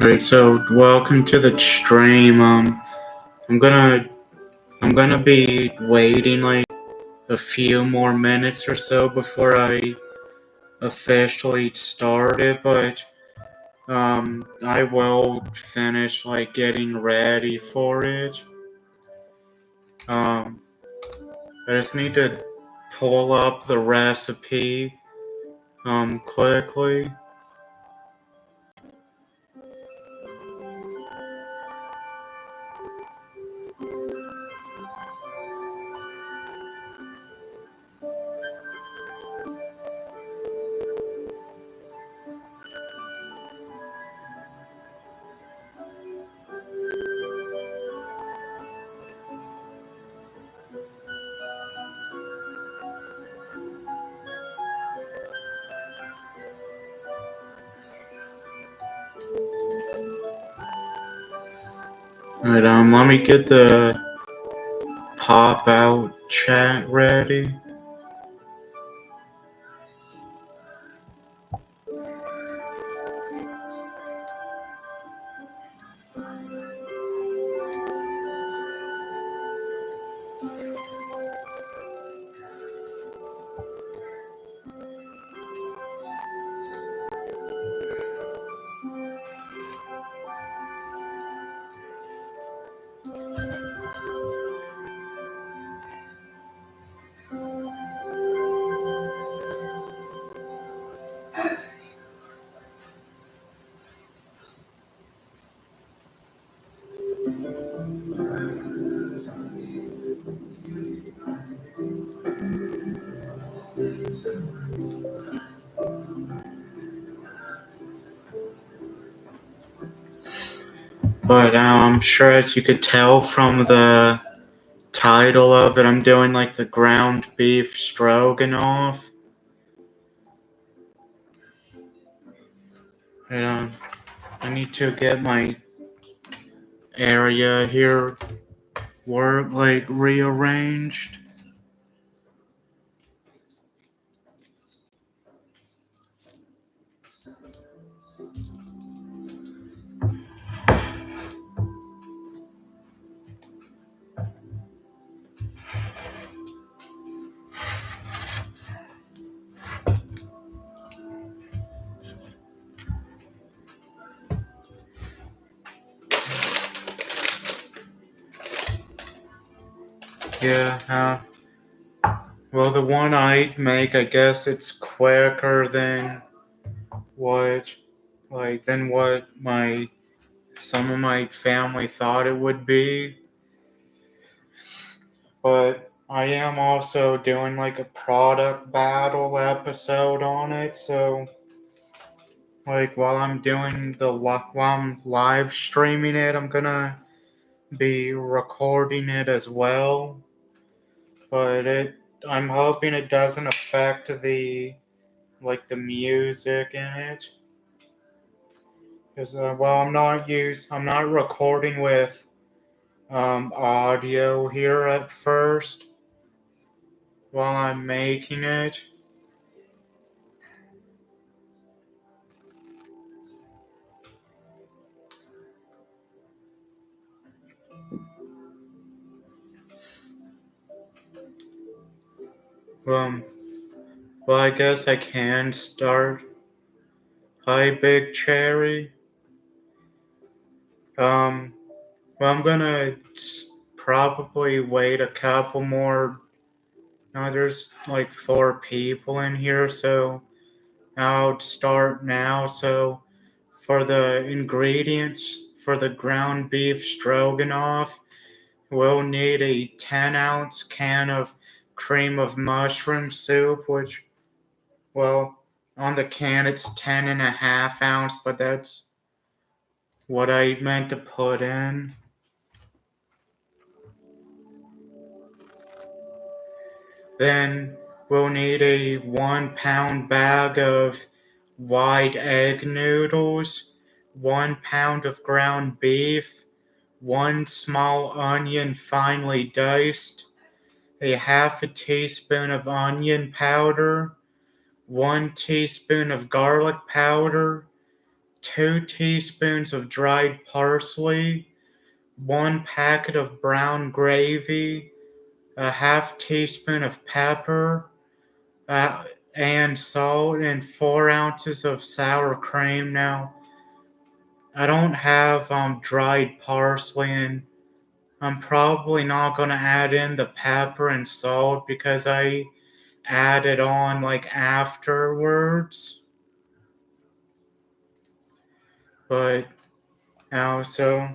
Alright, so welcome to the stream. I'm gonna I'm gonna be waiting like a few more minutes or so before I officially start it, but I will finish like getting ready for it. Um, I just need to pull up the recipe quickly. Alright, let me get the pop out chat ready. But I'm sure as you could tell from the title of it, I'm doing like the ground beef stroganoff. And I need to get my area here rearranged. Yeah, well, the one I make, I guess it's quicker than what, than what some of my family thought it would be. But I am also doing like a product battle episode on it, so like while I'm live streaming it, I'm gonna be recording it as well. But I'm hoping it doesn't affect the music in it, because I'm not recording with audio here at first while I'm making it. Um, well, I guess I can start. Hi, Big Cherry. Um, well, I'm gonna probably wait a couple more. No, there's like 4 people in here, so I'll start now. So, for the ingredients for the ground beef stroganoff, we'll need a 10-ounce can of cream of mushroom soup, which, well, on the can it's 10.5 ounce, but that's what I meant to put in. Then we'll need a 1 pound bag of white egg noodles, 1 pound of ground beef, 1 small onion finely diced, a half a teaspoon of onion powder, 1 teaspoon of garlic powder, 2 teaspoons of dried parsley, 1 packet of brown gravy, a half teaspoon of pepper, uh, and salt, and 4 ounces of sour cream. Now, I don't have dried parsley, and I'm probably not gonna add in the pepper and salt because I added on like afterwards. But now, so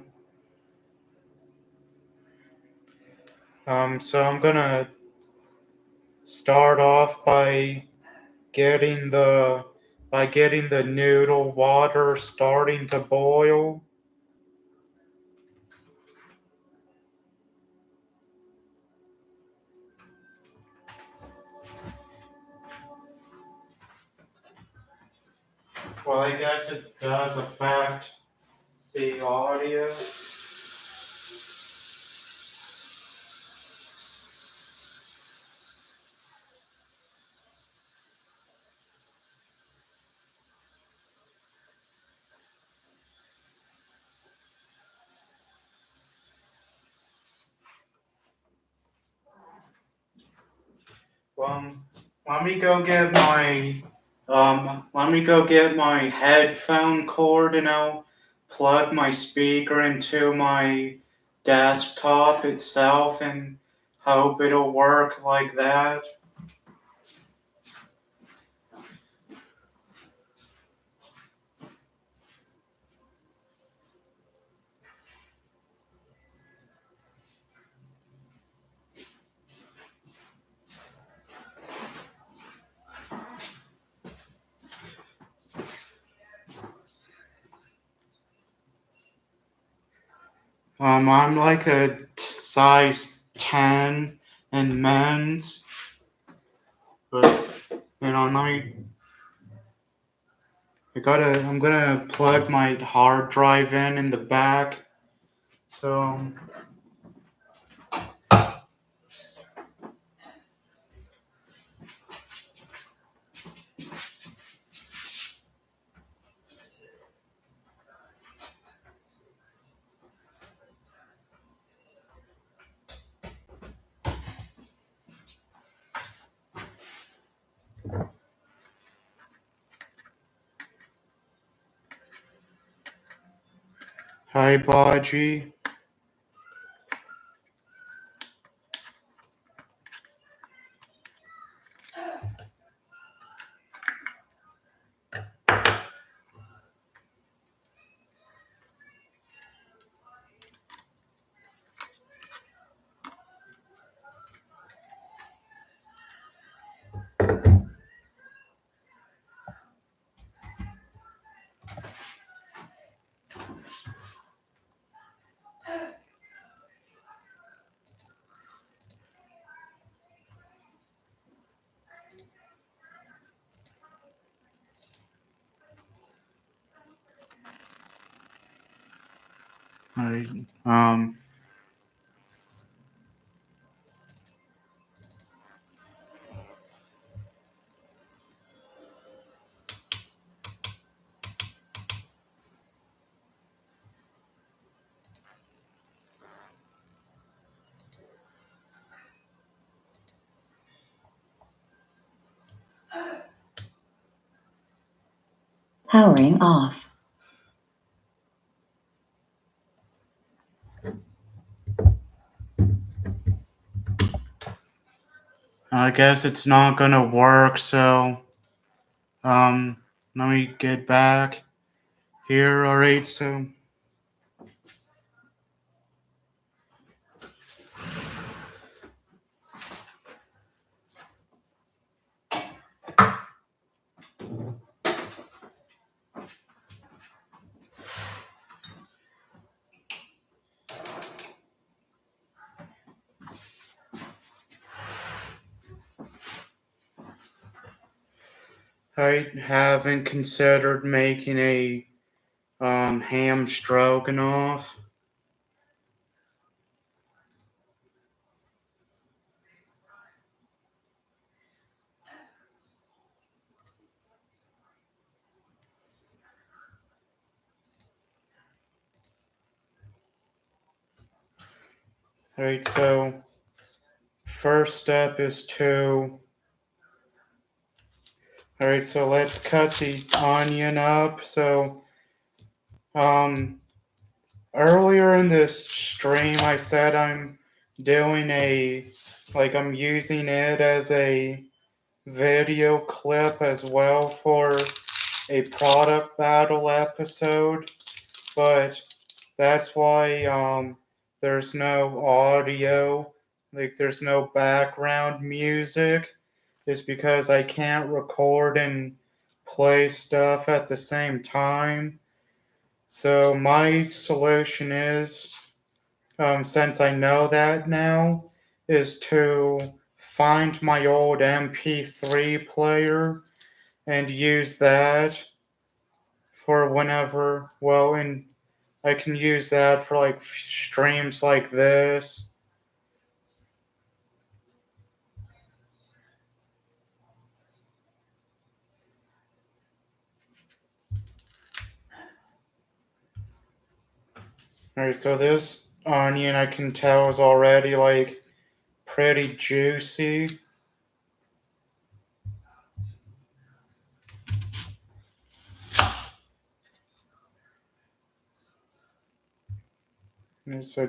I'm gonna start off getting the getting the noodle water starting to boil. Well, I guess it does affect the audio. Um, let me go get my headphone cord, and I'll plug my speaker into my desktop itself and hope it'll work like that. I'm like a size 10 in men's, but I'm gonna plug my hard drive in the back. So, hi, Baji. Hi, Powering off. I guess it's not gonna work, so um let me get back here. Alright, so I haven't considered making a ham stroganoff. Alright, so first step is to. Alright, so let's cut the onion up. So, um, earlier in this stream, I said I'm doing I'm using it as a video clip as well for a product battle episode, but that's why there's no audio, like there's no background music, is because I can't record and play stuff at the same time. So my solution is, since I know that now, is to find my old MP3 player and use that for whenever, well, and I can use that for like streams like this. Alright, so this onion I can tell is already like pretty juicy. And so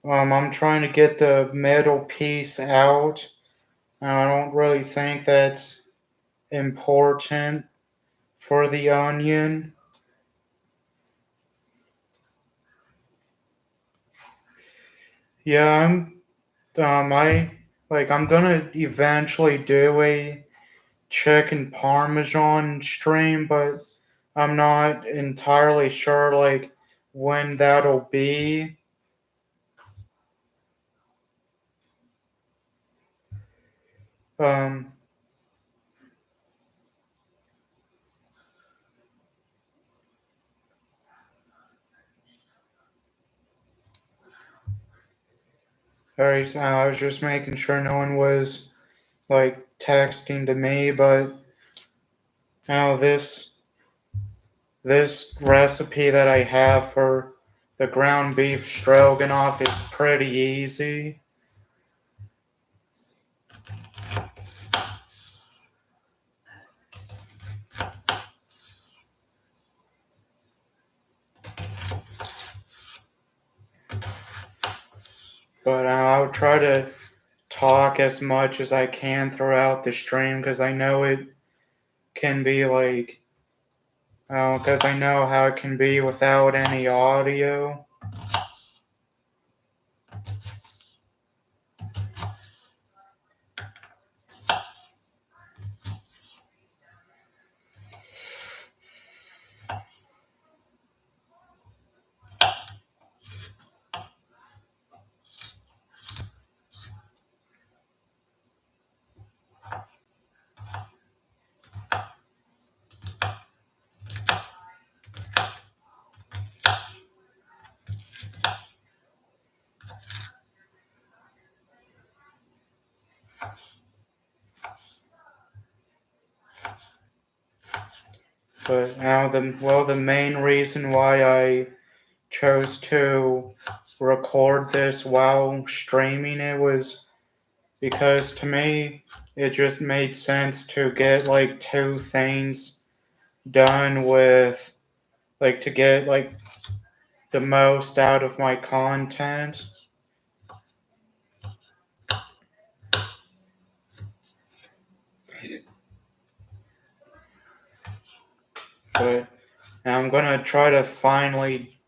I'm trying to get the middle piece out. I don't really think that's important for the onion. Yeah, I'm gonna eventually do a chicken parmesan stream, but I'm not entirely sure like when that'll be. Um, Alright, so I was just making sure no one was like texting to me, but now this recipe that I have for the ground beef stroganoff is pretty easy. But I'll try to talk as much as I can throughout the stream because I know it can be like, because I know how it can be without any audio. But now the main reason why I chose to record this while streaming it was because to me it just made sense to get like two things done with, like, to get like the most out of my content. But now I'm gonna try to finally,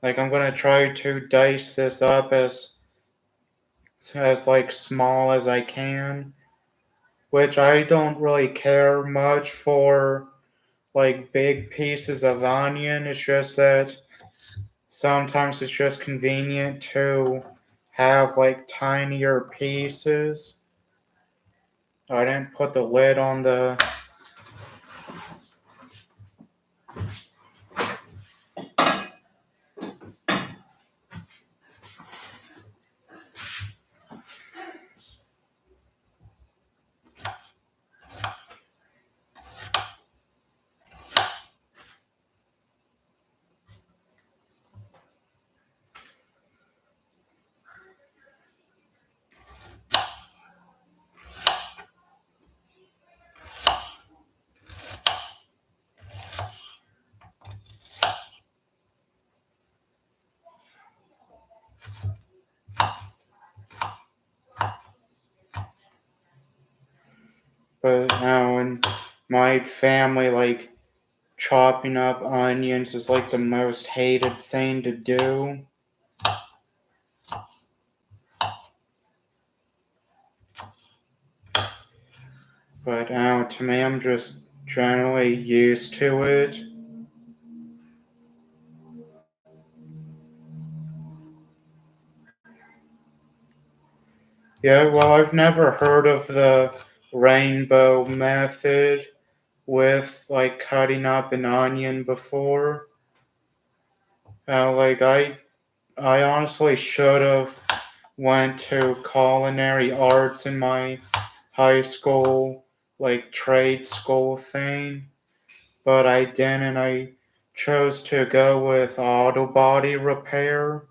I'm gonna try to dice this up as like small as I can, which I don't really care much for like big pieces of onion. It's just that sometimes it's just convenient to have like tinier pieces. I didn't put the lid on the. But now in my family, like chopping up onions is like the most hated thing to do. But now to me, I'm just generally used to it. Yeah, well, I've never heard of the rainbow method with like cutting up an onion before. Like I honestly should have went to culinary arts in my high school, like trade school thing, but I didn't. I chose to go with auto body repair.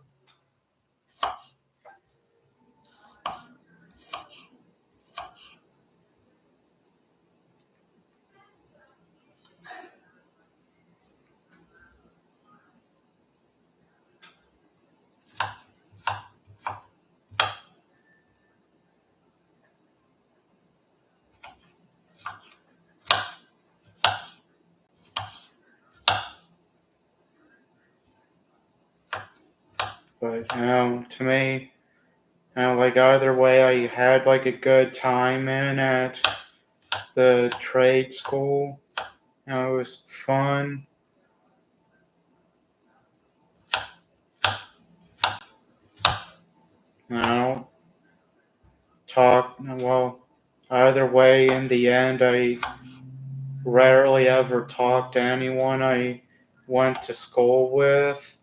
But to me, like either way, I had like a good time in at the trade school. It was fun. I don't talk. Well, either way, in the end, I rarely ever talk to anyone I went to school with.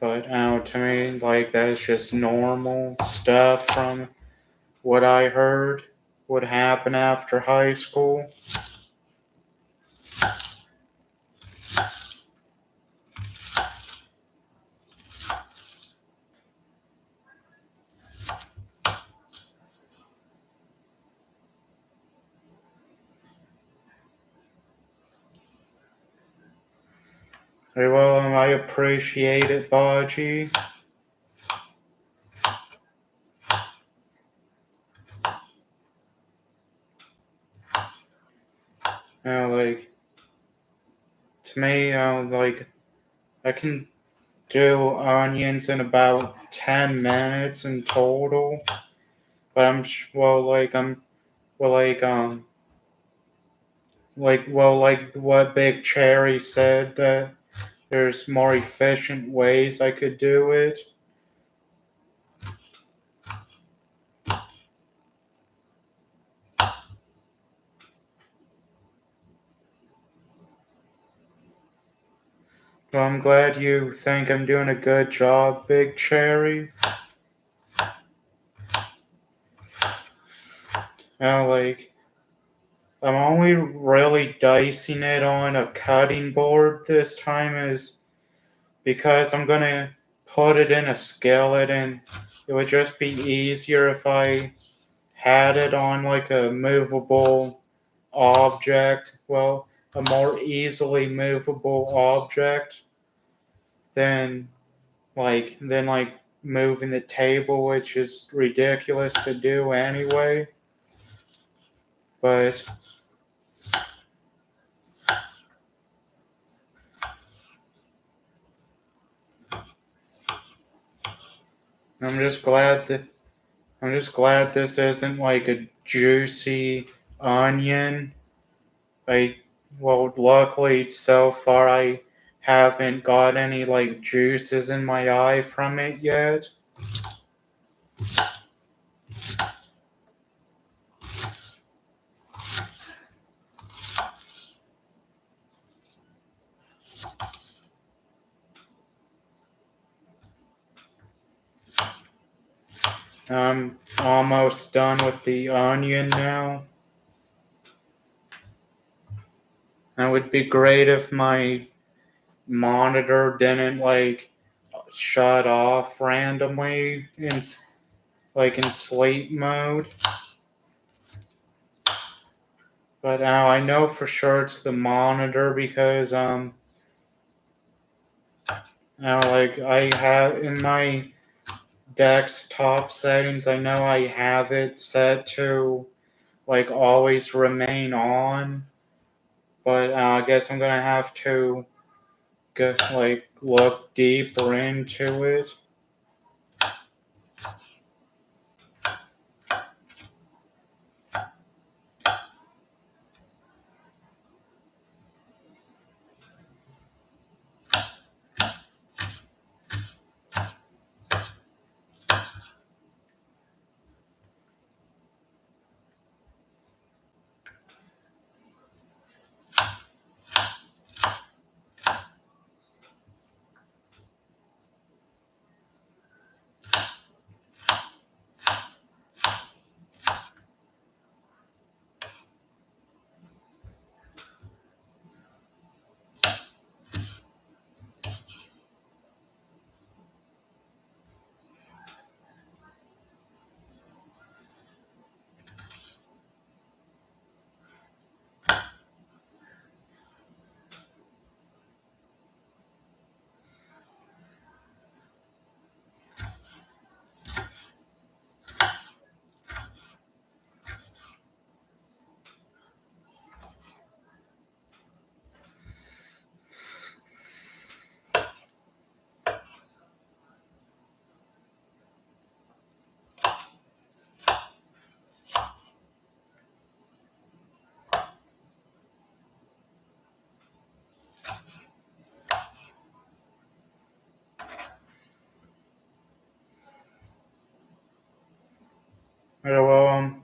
But to me, like that's just normal stuff from what I heard would happen after high school. Very well, I appreciate it, Baji. Like to me, like I can do onions in about 10 minutes in total. But I'm well, like what Big Cherry said that there's more efficient ways I could do it. Well, I'm glad you think I'm doing a good job, Big Cherry. Like I'm only really dicing it on a cutting board this time is because I'm gonna put it in a skillet and it would just be easier if I had it on like a movable object. Well, a more easily movable object than like moving the table, which is ridiculous to do anyway. But I'm just glad that I'm just glad this isn't like a juicy onion. I well, luckily so far I haven't got any like juices in my eye from it yet. I'm almost done with the onion now. It would be great if my monitor didn't like shut off randomly in sleep mode. But I know for sure it's the monitor because like I have in my desktop settings. I know I have it set to like always remain on, but I guess I'm gonna have to get like look deeper into it. Yeah, well,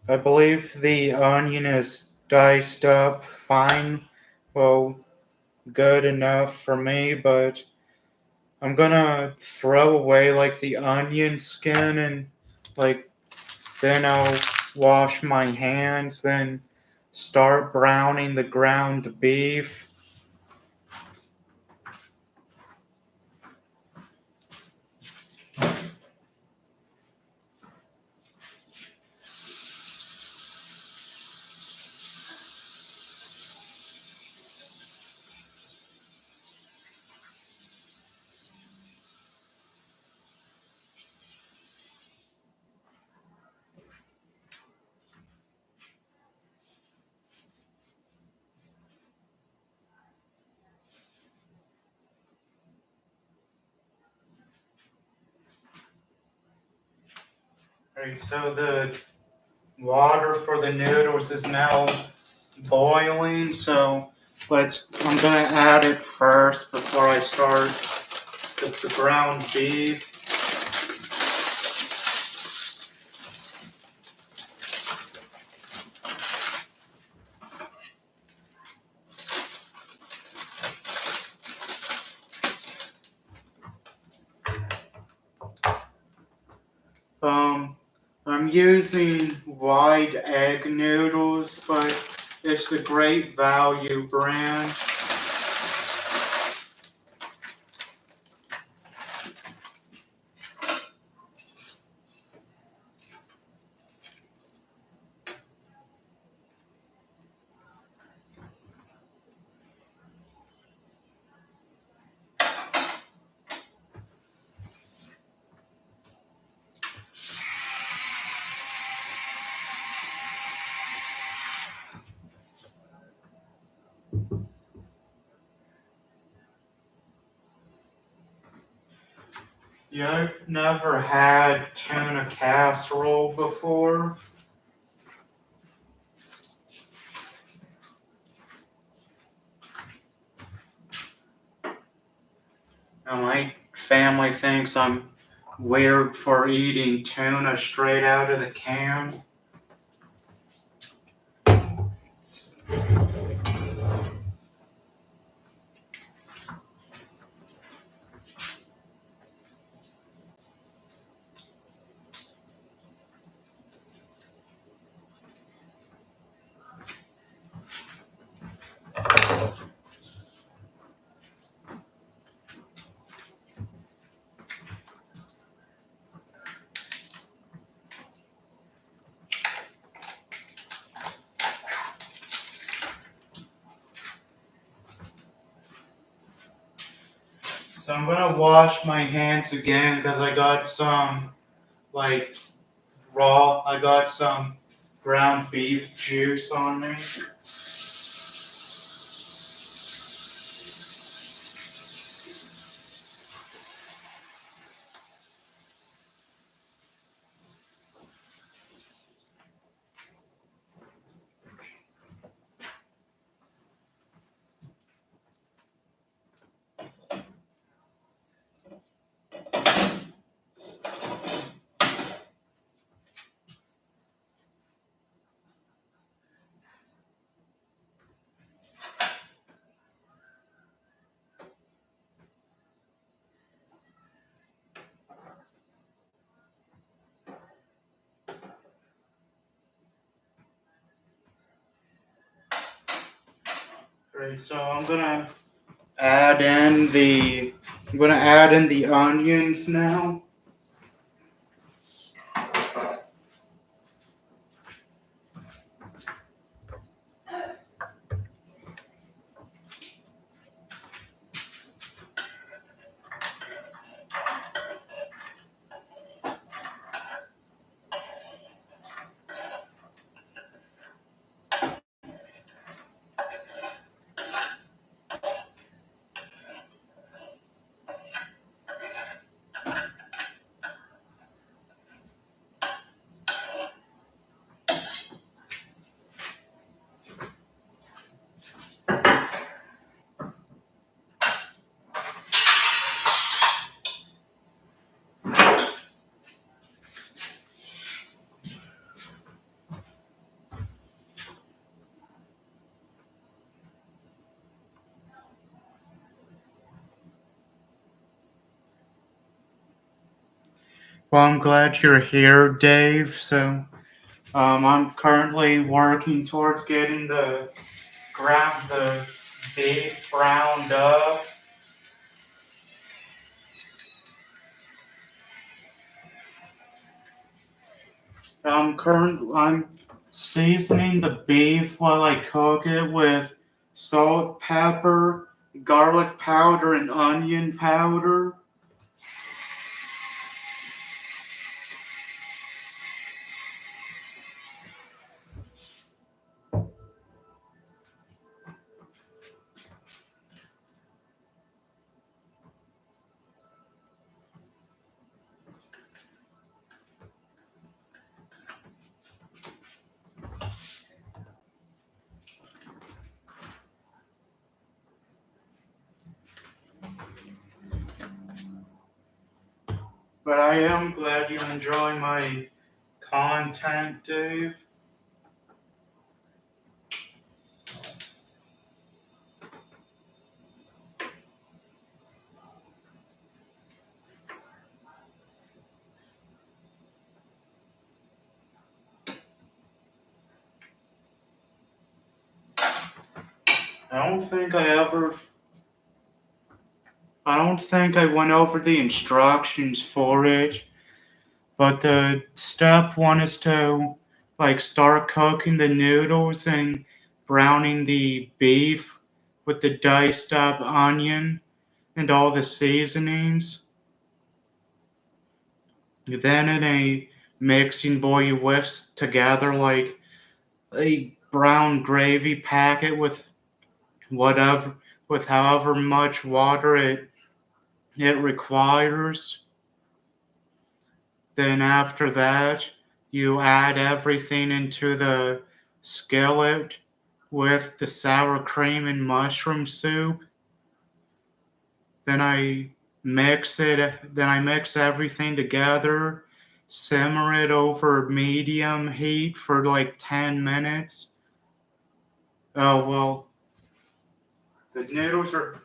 I believe the onion is diced up fine. Well, good enough for me, but I'm gonna throw away like the onion skin and like then I'll wash my hands, then start browning the ground beef. Alright, so the water for the noodles is now boiling, so I'm gonna add it first before I start with the ground beef. Um, I'm using white egg noodles, but it's the Great Value brand. Yeah, I've never had tuna casserole before. And my family thinks I'm weird for eating tuna straight out of the can. So I'm gonna wash my hands again because I got some like I got some ground beef juice on me. Great, so I'm gonna add in the onions now. Well, I'm glad you're here, Dave. So, I'm currently working towards getting the beef browned up. I'm seasoning the beef while I cook it with salt, pepper, garlic powder, and onion powder. But I am glad you enjoy my content, Dave. I don't think I ever I don't think I went over the instructions for it, but the step one is to start cooking the noodles and browning the beef with the diced up onion and all the seasonings. Then in a mixing bowl you whisk together like a brown gravy packet whatever with however much water it requires. Then after that, you add everything into the skillet with the sour cream and mushroom soup. Then I mix everything together, simmer it over medium heat for like 10 minutes. Oh, well, the noodles are,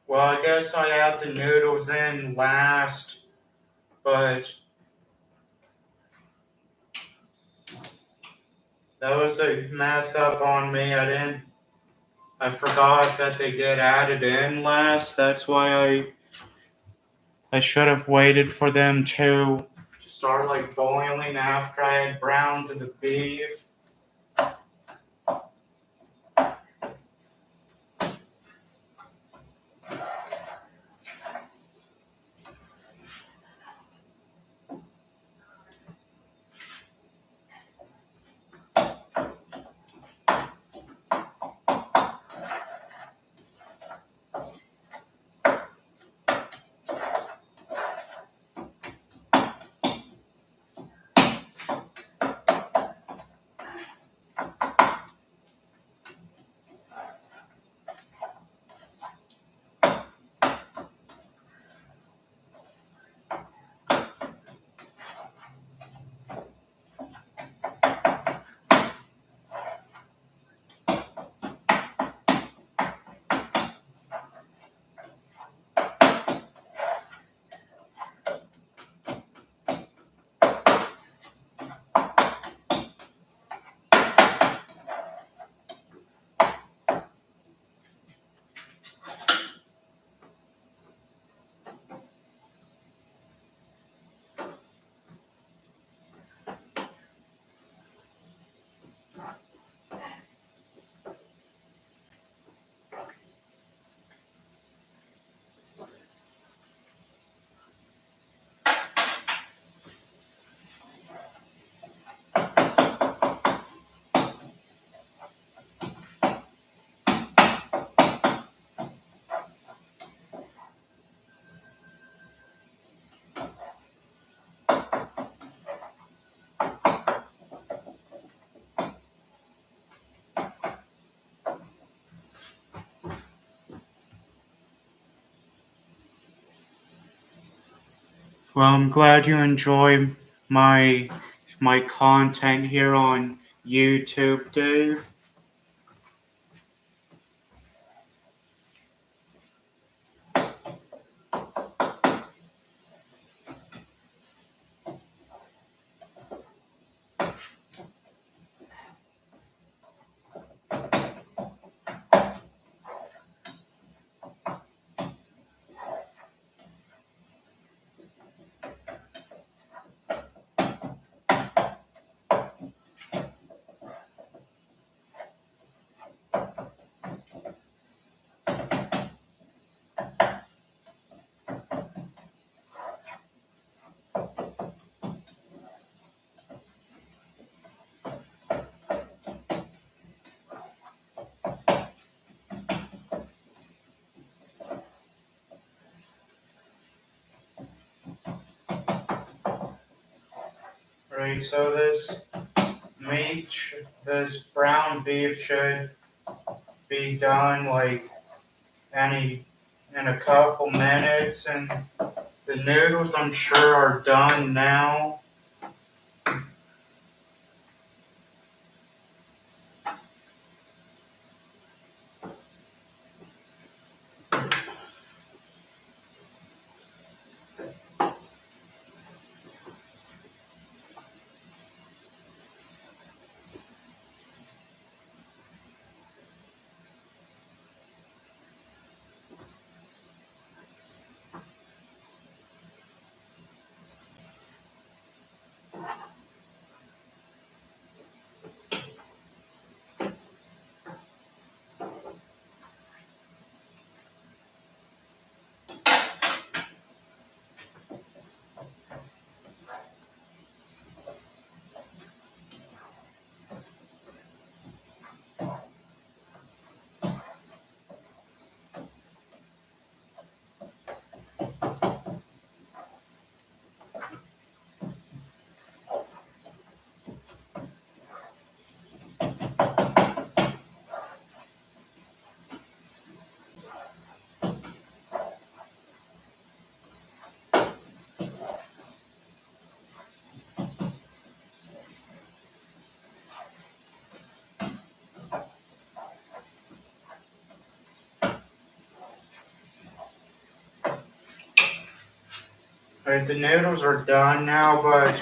well, I guess I add the noodles in last, but that was a mess up on me. I forgot that they get added in last. That's why I should have waited for them to start boiling after I had browned the beef. Well, I'm glad you enjoy my my content here on YouTube, Dave. Right, so this brown beef should be done like any in a couple minutes, and the noodles I'm sure are done now. Right, the noodles are done now, but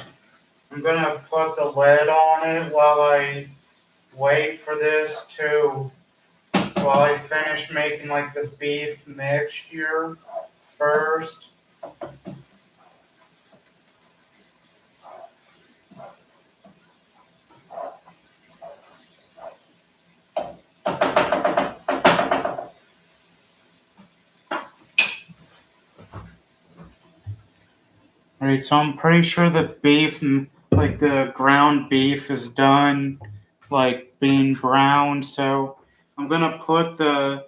I'm gonna put the lid on it while I wait for this to while I finish making like the beef mixture first. Alright, so I'm pretty sure the beef, like the ground beef, is done, like being browned. So I'm gonna put the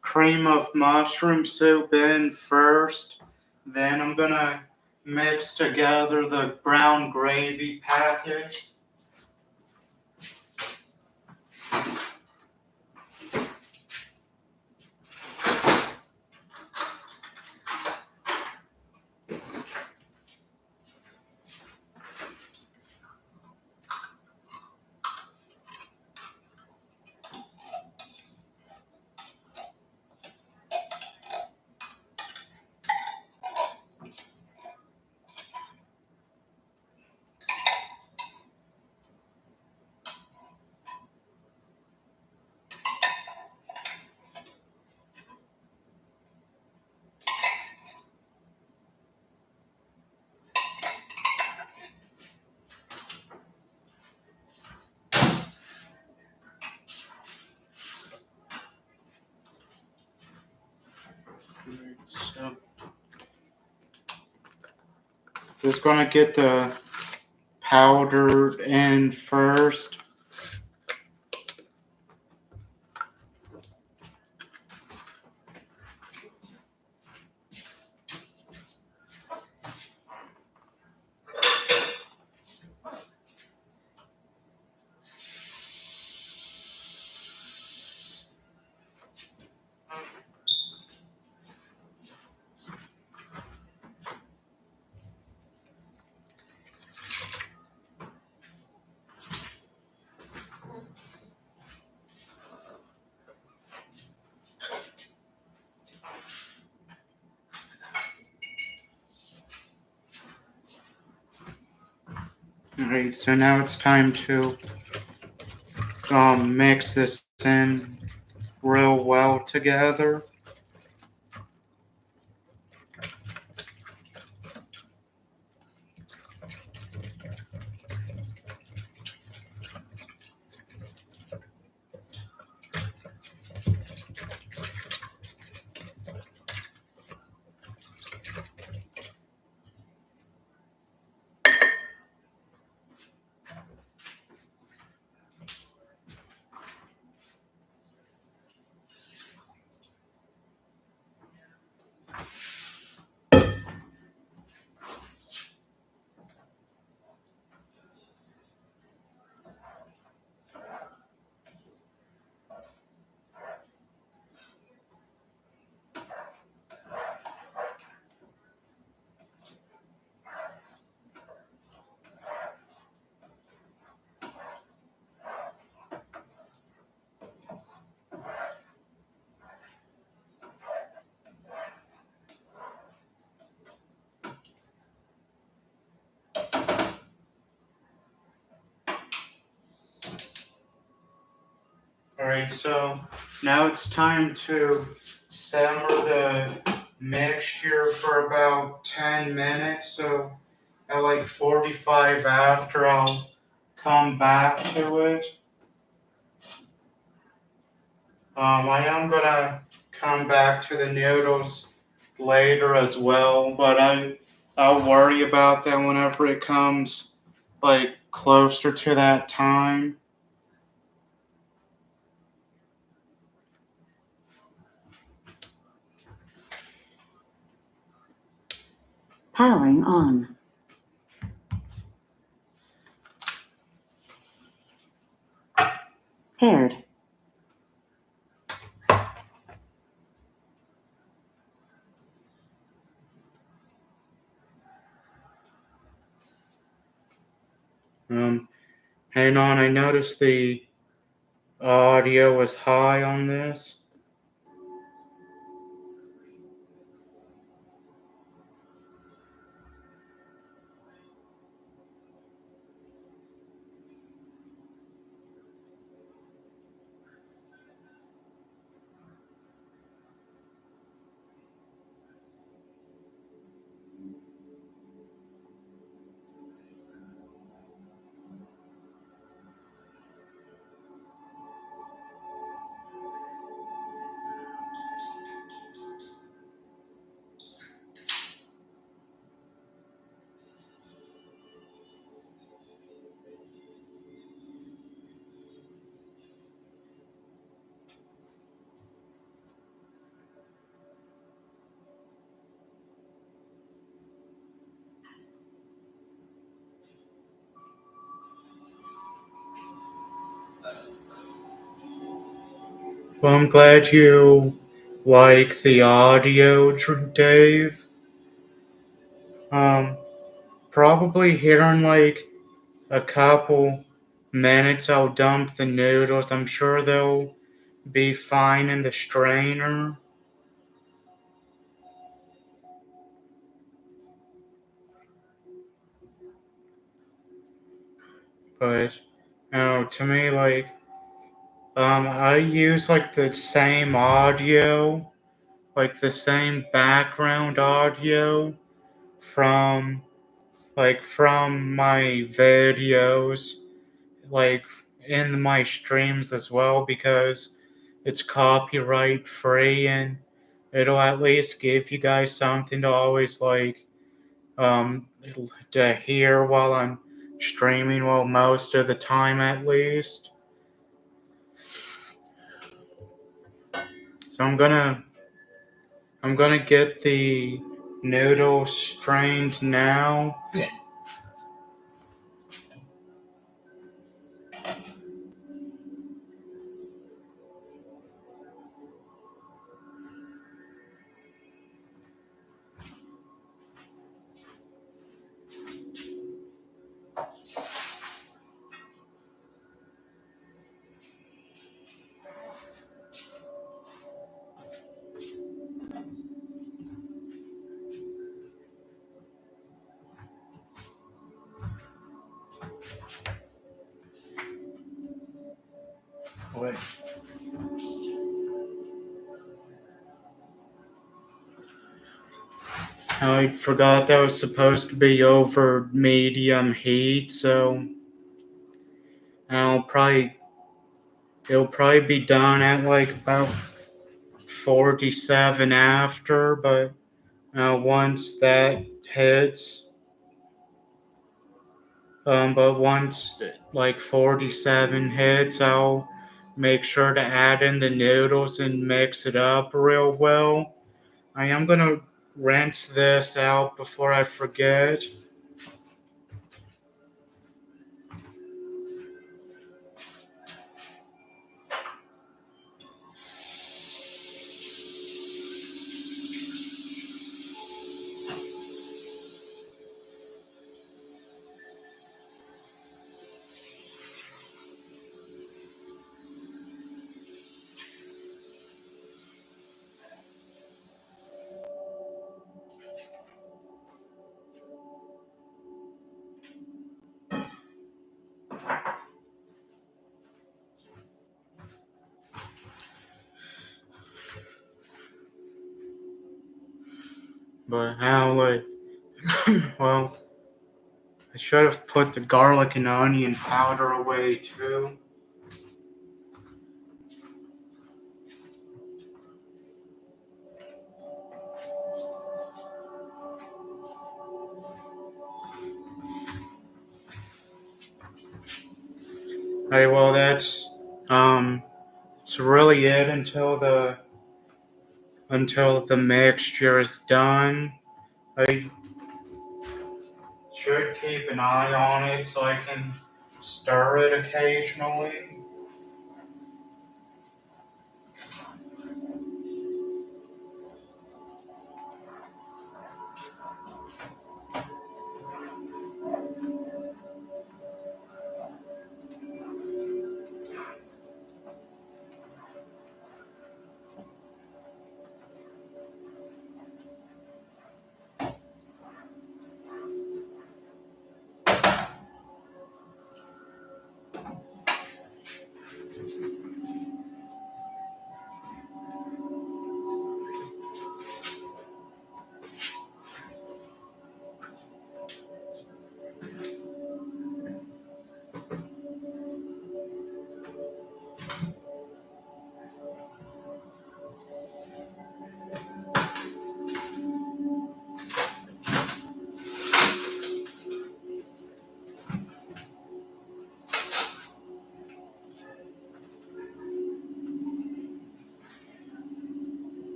cream of mushroom soup in first. Then I'm gonna mix together the brown gravy packet. So just gonna get the powder in first. Alright, so now it's time to mix this in real well together. Alright, so now it's time to simmer the mixture for about 10 minutes. So at like 45 after, I'll come back to it. I am gonna come back to the noodles later as well, but I'll worry about that whenever it comes like closer to that time. Powering on. Paired. Hang on, I noticed the audio was high on this. Well, I'm glad you like the audio, Dave. Um, Probably here in like a couple minutes, I'll dump the noodles. I'm sure they'll be fine in the strainer. But to me, like, I use like the same audio, like the same background audio from from my videos, like in my streams as well, because it's copyright free and it'll at least give you guys something to always um to hear while I'm streaming, well, most of the time at least. So I'm gonna get the noodles strained now. quick. I forgot that was supposed to be over medium heat, so I'll probably it'll probably be done at like about 47 after, but once that hits, but once like 47 hits, I'll make sure to add in the noodles and mix it up real well. I am gonna rinse this out before I forget. But how like well, I should have put the garlic and onion powder away too. Hey, well um it's really it until the mixture is done. I should keep an eye on it so I can stir it occasionally.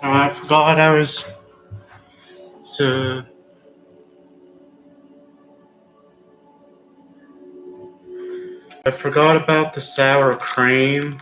I forgot I was so I forgot about the sour cream.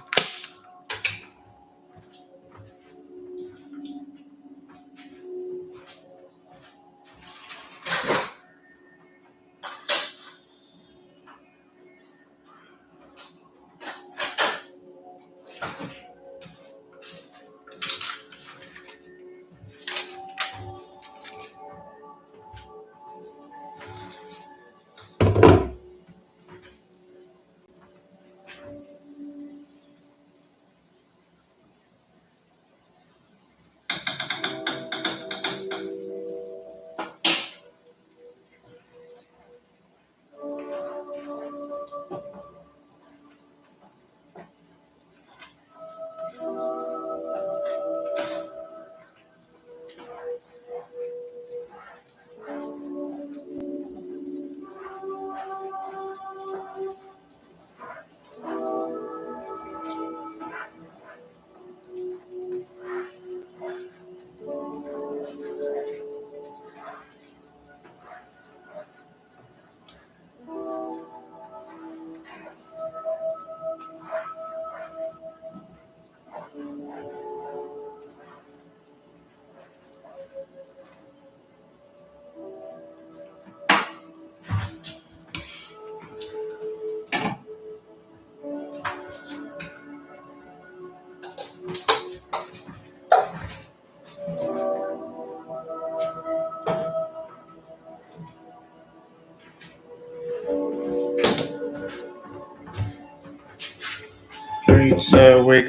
Alright, so we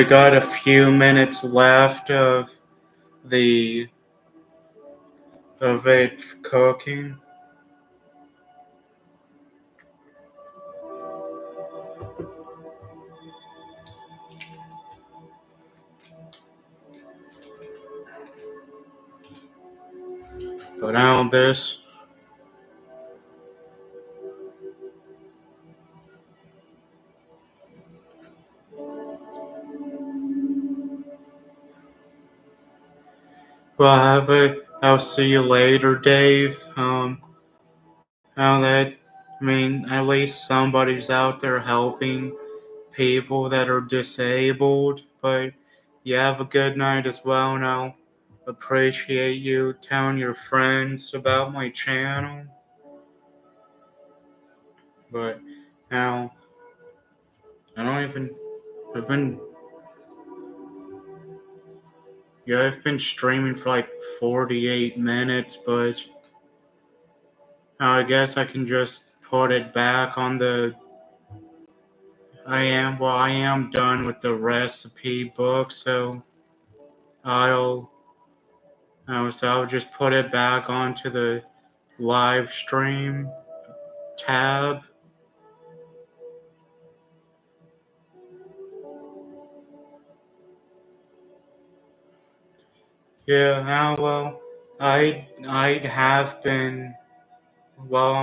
got a few minutes left the of it cooking. But now this well have it I'll see you later, Dave. Now that I mean at least somebody's out there helping people that are disabled, but you have a good night as well, and I'll appreciate you telling your friends about my channel. But now I don't even I've been yeah, I've been streaming for like 48 minutes, but I guess I can just put it back on the I am done with the recipe book, so I'll I'll just put it back onto the live stream tab. Yeah, now well, I have been well,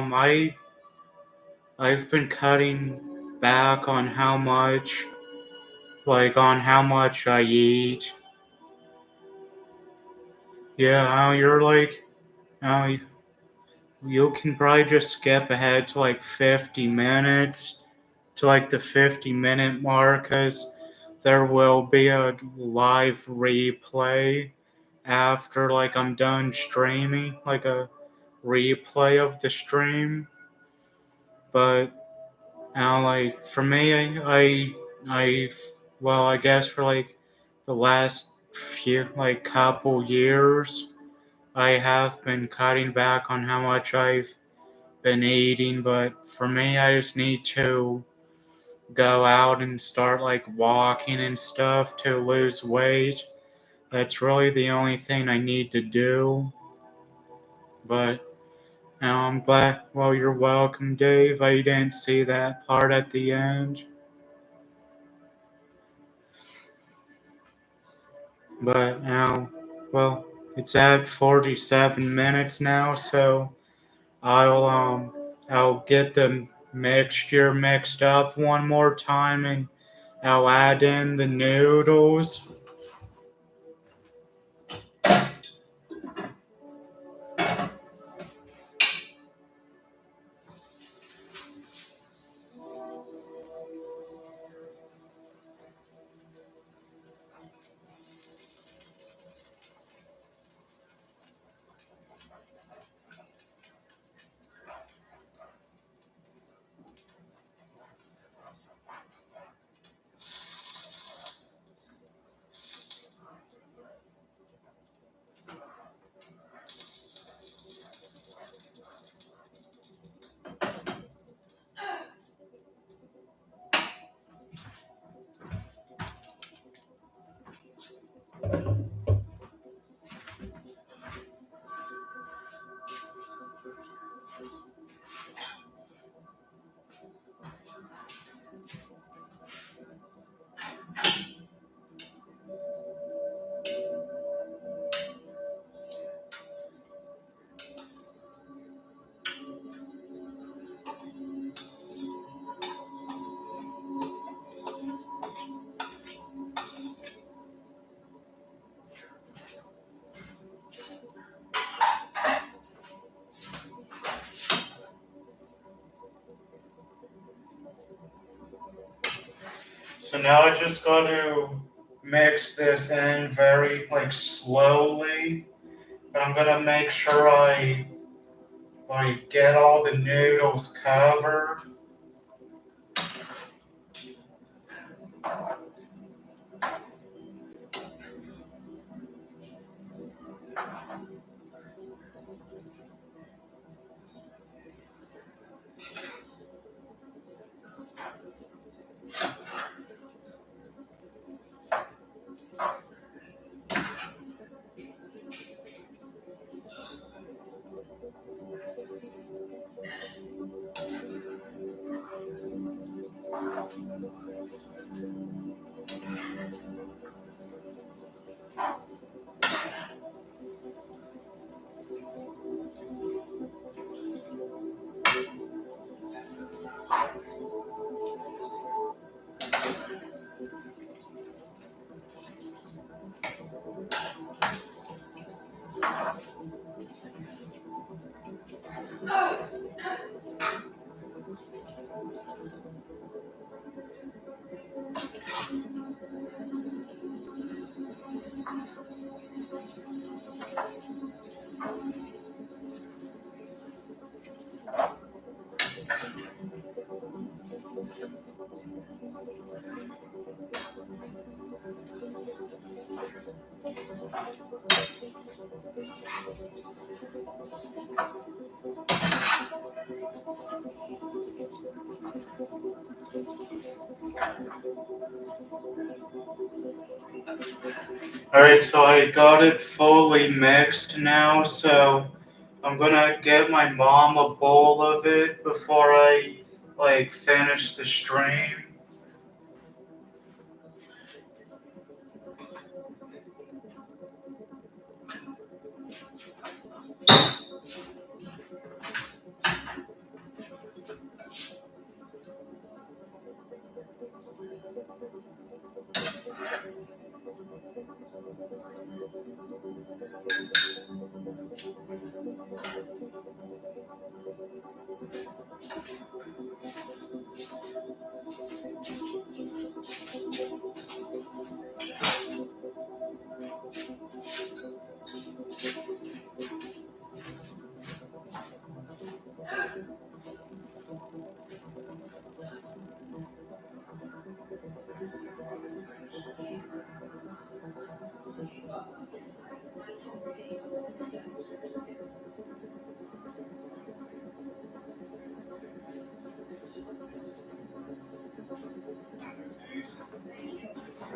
I've been cutting back on how much I eat. Yeah, now you're like now you can probably just skip ahead to like 50 minutes to like the 50-minute mark, because there will be a live replay after like I'm done streaming, like a replay of the stream. But now, like for me, I guess for like the last few like couple years, I have been cutting back on how much I've been eating. But for me, I just need to go out and start like walking and stuff to lose weight. That's really the only thing I need to do. But now I'm glad. Well, you're welcome, Dave. I didn't see that part at the end. But now, well, it's at 47 minutes now, so I'll um I'll get the mixture mixed up one more time, and I'll add in the noodles. So now I just got to mix this in very like slowly. But I'm gonna make sure I like get all the noodles covered. Alright, so I got it fully mixed now, so I'm gonna give my mom a bowl of it before I finish the stream.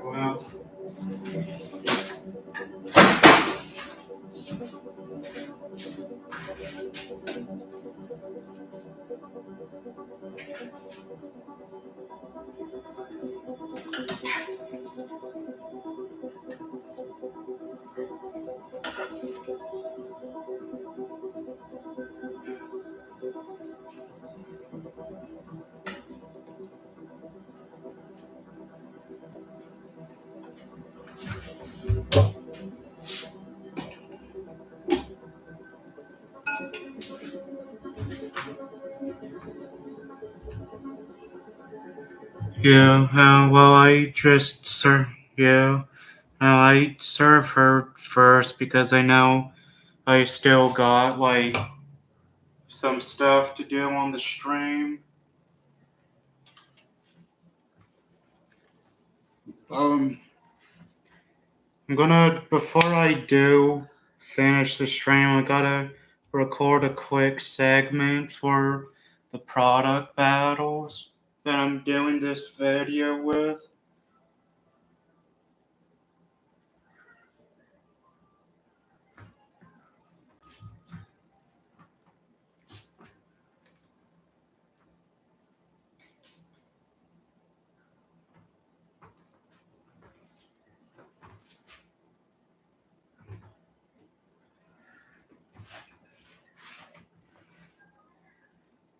Well, yeah, well, yeah, I serve her first because I know I still got some stuff to do on the stream. Um, before I do finish the stream, I gotta record a quick segment for the product battles that I'm doing this video with.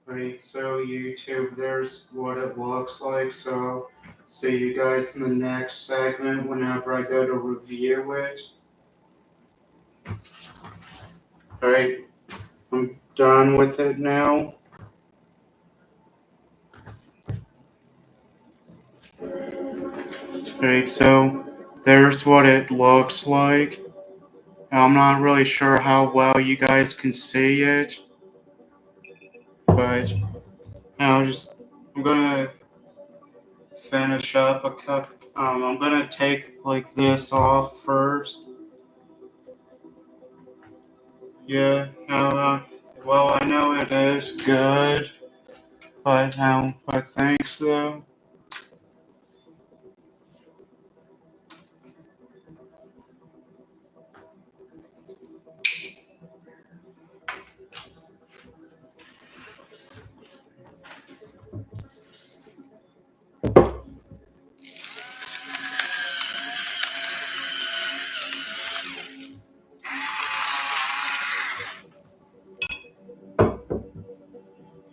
Right, so YouTube, there's what it looks like. So see you guys in the next segment whenever I go to review it. Alright, I'm done with it now. Alright, so there's what it looks like. I'm not really sure how well you guys can see it, but I'm gonna finish up a cup. I'm gonna take this off first. Yeah, well, I know it is good, but I think so.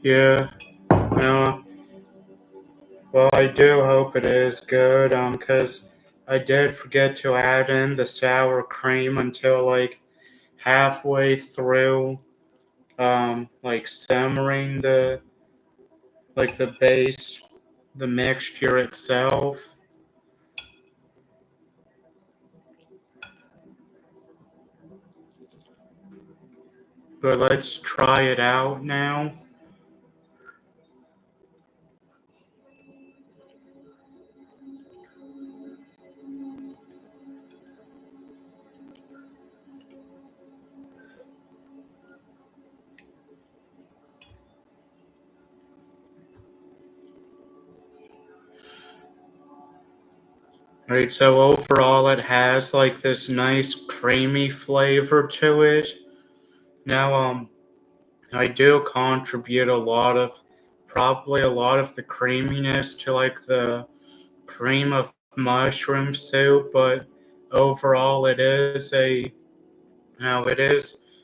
Yeah. Uh, well, I do hope it is good. 'Cause I did forget to add in the sour cream until like halfway through. Like simmering the base, the mixture itself. But let's try it out now. Right, so overall it has like this nice creamy flavor to it. Now, I do contribute probably a lot of the creaminess to like the cream of mushroom soup, but overall it is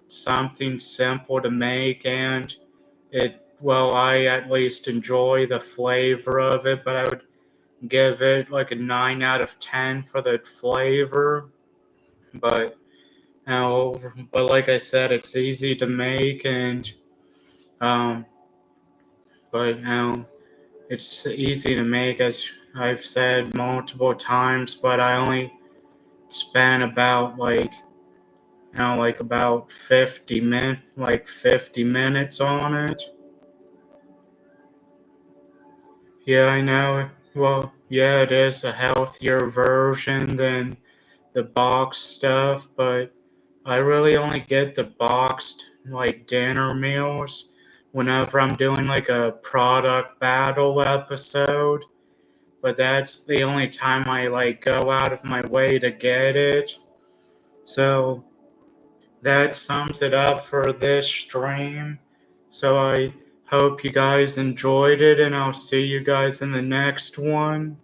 something simple to make, and well, I at least enjoy the flavor of it, but I would give it like a 9 out of 10 for the flavor. But but like I said, it's easy to make, and um, but it's easy to make, as I've said multiple times. But I only spent about like about 50 minutes on it. Yeah, I know. Well, yeah, it is a healthier version than the boxed stuff, but I really only get the boxed like dinner meals whenever I'm doing like a product battle episode. But that's the only time I like go out of my way to get it. So that sums it up for this stream. So I hope you guys enjoyed it, and I'll see you guys in the next one.